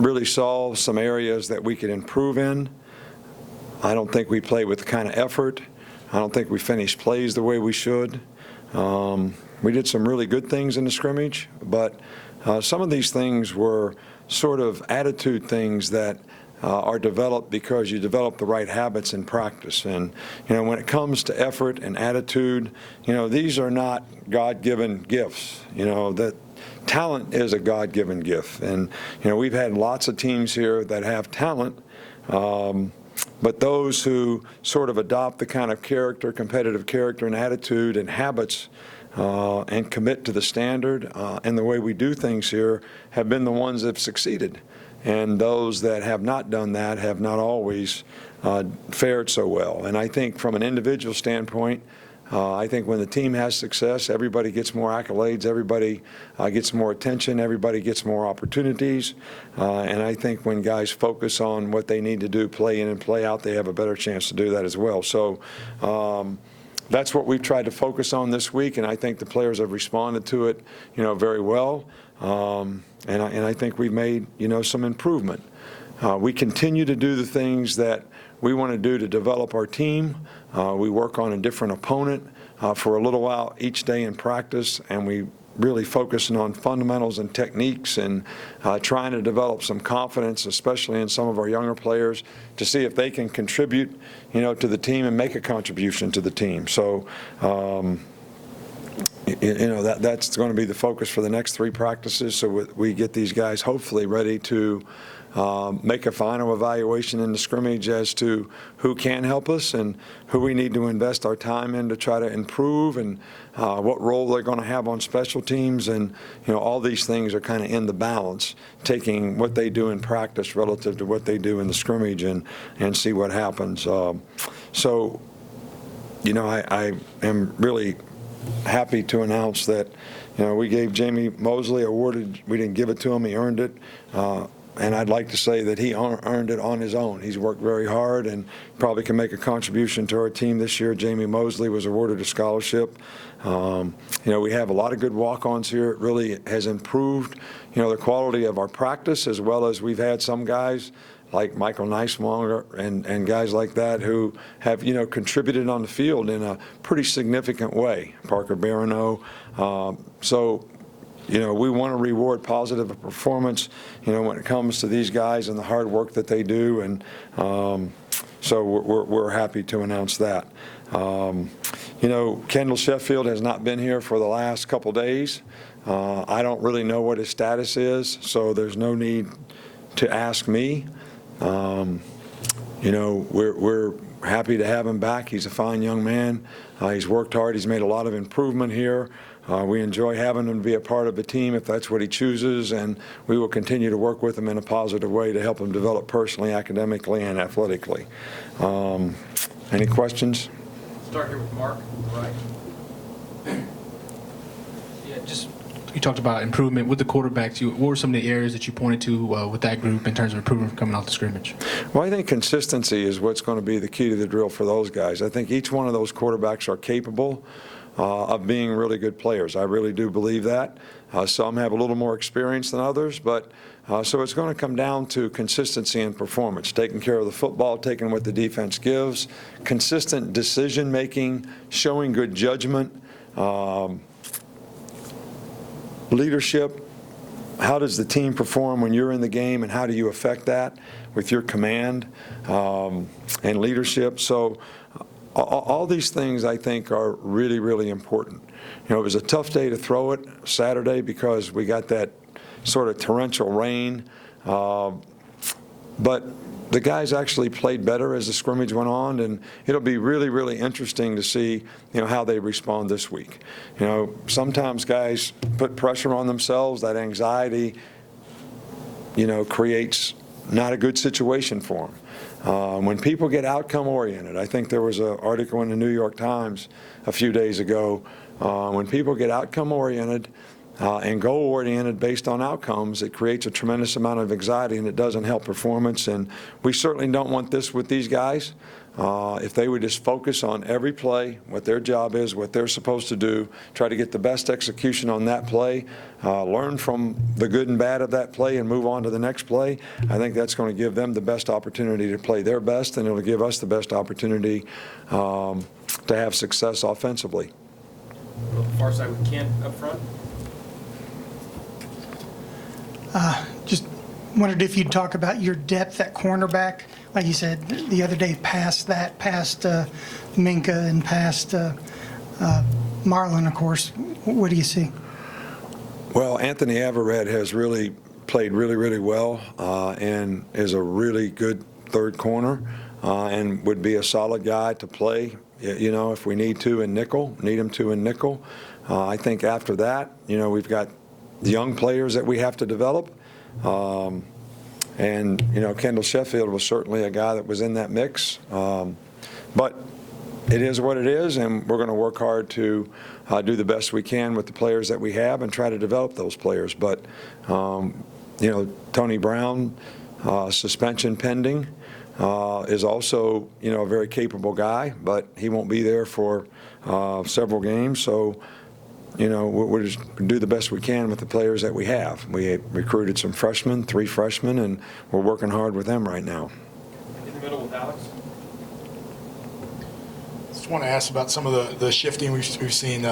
really saw some areas that we could improve in. I don't think we played with the kind of effort. I don't think we finished plays the way we should. We did some really good things in the scrimmage, but some of these things were sort of attitude things that are developed because you develop the right habits in practice. And, when it comes to effort and attitude, these are not God-given gifts. That talent is a God-given gift. And, we've had lots of teams here that have talent, but those who sort of adopt the kind of character, competitive character and attitude and habits and commit to the standard and the way we do things here have been the ones that have succeeded. And those that have not done that have not always fared so well. And I think from an individual standpoint, I think when the team has success, everybody gets more accolades, everybody gets more attention, everybody gets more opportunities. And I think when guys focus on what they need to do, play in and play out, they have a better chance to do that as well. So that's what we've tried to focus on this week, and I think the players have responded to it, very well. And I think we've made, some improvement. We continue to do the things that we want to do to develop our team. We work on a different opponent for a little while each day in practice, and we really focusing on fundamentals and techniques and trying to develop some confidence, especially in some of our younger players, to see if they can contribute, to the team and make a contribution to the team. So, that's going to be the focus for the next 3 practices, so we get these guys hopefully ready to make a final evaluation in the scrimmage as to who can help us and who we need to invest our time in to try to improve, and what role they're going to have on special teams. And all these things are kind of in the balance, taking what they do in practice relative to what they do in the scrimmage and see what happens. So I am really happy to announce that we gave Jamie Mosley awarded. We didn't give it to him; he earned it. And I'd like to say that he earned it on his own. He's worked very hard and probably can make a contribution to our team this year. Jamie Mosley was awarded a scholarship. We have a lot of good walk-ons here. It really has improved, the quality of our practice, as well as we've had some guys like Michael Neiswanger and guys like that who have, contributed on the field in a pretty significant way. Parker Barano. We want to reward positive performance, when it comes to these guys and the hard work that they do. And so we're happy to announce that. Kendall Sheffield has not been here for the last couple days. I don't really know what his status is, so there's no need to ask me. We're happy to have him back. He's a fine young man. He's worked hard. He's made a lot of improvement here. We enjoy having him be a part of the team if that's what he chooses, and we will continue to work with him in a positive way to help him develop personally, academically, and athletically. Any questions? Start here with Mark, right? You talked about improvement with the quarterbacks. What were some of the areas that you pointed to with that group in terms of improvement coming off the scrimmage? Well, I think consistency is what's going to be the key to the drill for those guys. I think each one of those quarterbacks are capable of being really good players. I really do believe that. Some have a little more experience than others, but so it's going to come down to consistency and performance, taking care of the football, taking what the defense gives, consistent decision-making, showing good judgment, leadership. How does the team perform when you're in the game, and how do you affect that with your command and leadership? So all these things, I think, are really, really important. It was a tough day to throw it Saturday because we got that sort of torrential rain, but the guys actually played better as the scrimmage went on, and it'll be really, really interesting to see, how they respond this week. Sometimes guys put pressure on themselves. That anxiety, creates not a good situation for them. When people get outcome-oriented, I think there was an article in the New York Times a few days ago, when people get outcome-oriented and goal-oriented based on outcomes, it creates a tremendous amount of anxiety, and it doesn't help performance. And we certainly don't want this with these guys. if they would just focus on every play, what their job is, what they're supposed to do, try to get the best execution on that play, learn from the good and bad of that play and move on to the next play, I think that's going to give them the best opportunity to play their best, and it'll give us the best opportunity to have success offensively. On the far side with Kent up front. Just wondered if you'd talk about your depth at cornerback. Like you said the other day, past Minka and past Marlon, of course. What do you see? Well, Anthony Everett has really played really well and is a really good third corner and would be a solid guy to play, you know, if we need him to in nickel. I think after that, you know, we've got the young players that we have to develop. And, you know, Kendall Sheffield was certainly a guy that was in that mix. But it is what it is, and we're going to work hard to do the best we can with the players that we have and try to develop those players. But, you know, Tony Brown, suspension pending, is also, you know, a very capable guy, but he won't be there for several games. So, you know, we'll just do the best we can with the players that we have. We recruited some freshmen, 3 freshmen, and we're working hard with them right now. In the middle with Alex. Just want to ask about some of the shifting we've seen.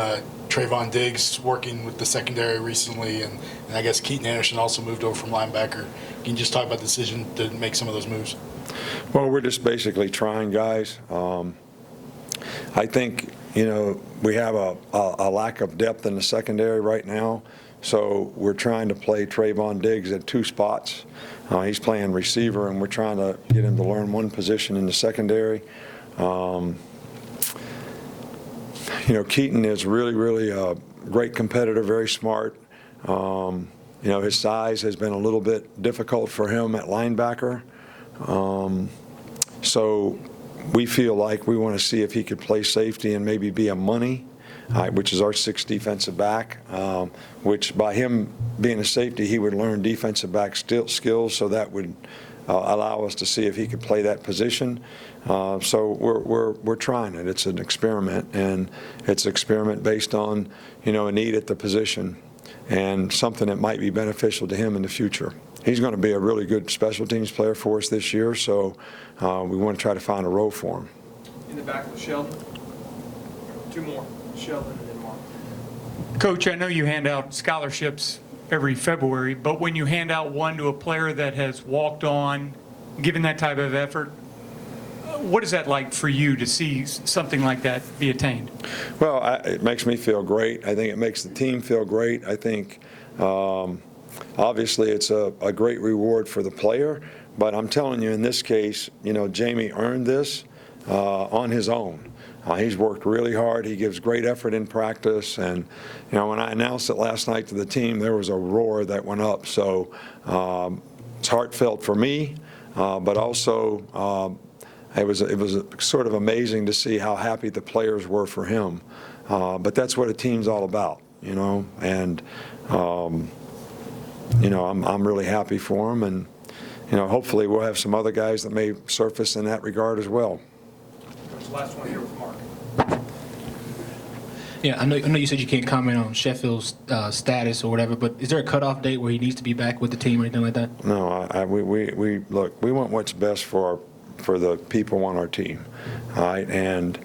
Trayvon Diggs working with the secondary recently, and I guess Keaton Anderson also moved over from linebacker. Can you just talk about the decision to make some of those moves? Well, we're just basically trying, guys. I think, you know, we have a lack of depth in the secondary right now, so we're trying to play Trayvon Diggs at 2 spots. He's playing receiver, and we're trying to get him to learn one position in the secondary. You know, Keaton is really a great competitor, very smart. You know, his size has been a little bit difficult for him at linebacker. So we feel like we want to see if he could play safety and maybe be a money, which is our 6th defensive back, which by him being a safety, he would learn defensive back skills, so that would allow us to see if he could play that position. So we're trying it. It's an experiment, and it's an experiment based on, you know, a need at the position and something that might be beneficial to him in the future. He's going to be a really good special teams player for us this year, so we want to try to find a role for him. In the back with Sheldon. 2 more. Sheldon and then Mark. Coach, I know you hand out scholarships every February, but when you hand out one to a player that has walked on, given that type of effort, what is that like for you to see something like that be attained? Well, it makes me feel great. I think it makes the team feel great. I think obviously it's a great reward for the player, but I'm telling you, in this case, you know, Jamie earned this on his own. He's worked really hard. He gives great effort in practice, and you know, when I announced it last night to the team, there was a roar that went up. So it's heartfelt for me, but also it was sort of amazing to see how happy the players were for him. But that's what a team's all about, you know. And you know, I'm really happy for him, and you know, hopefully we'll have some other guys that may surface in that regard as well. Coach, last one here with Mark. Yeah, I know you said you can't comment on Sheffield's status or whatever, but is there a cutoff date where he needs to be back with the team or anything like that? No, we look, we want what's best for the people on our team, all right? And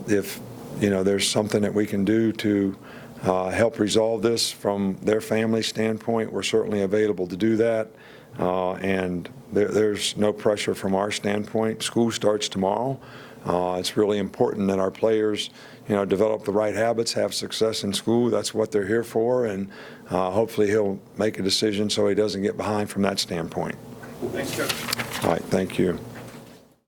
if, you know, there's something that we can do to help resolve this from their family standpoint, we're certainly available to do that. And there's no pressure from our standpoint. School starts tomorrow. It's really important that our players, you know, develop the right habits, have success in school. That's what they're here for, and hopefully he'll make a decision so he doesn't get behind from that standpoint. Thanks, Coach. All right, thank you.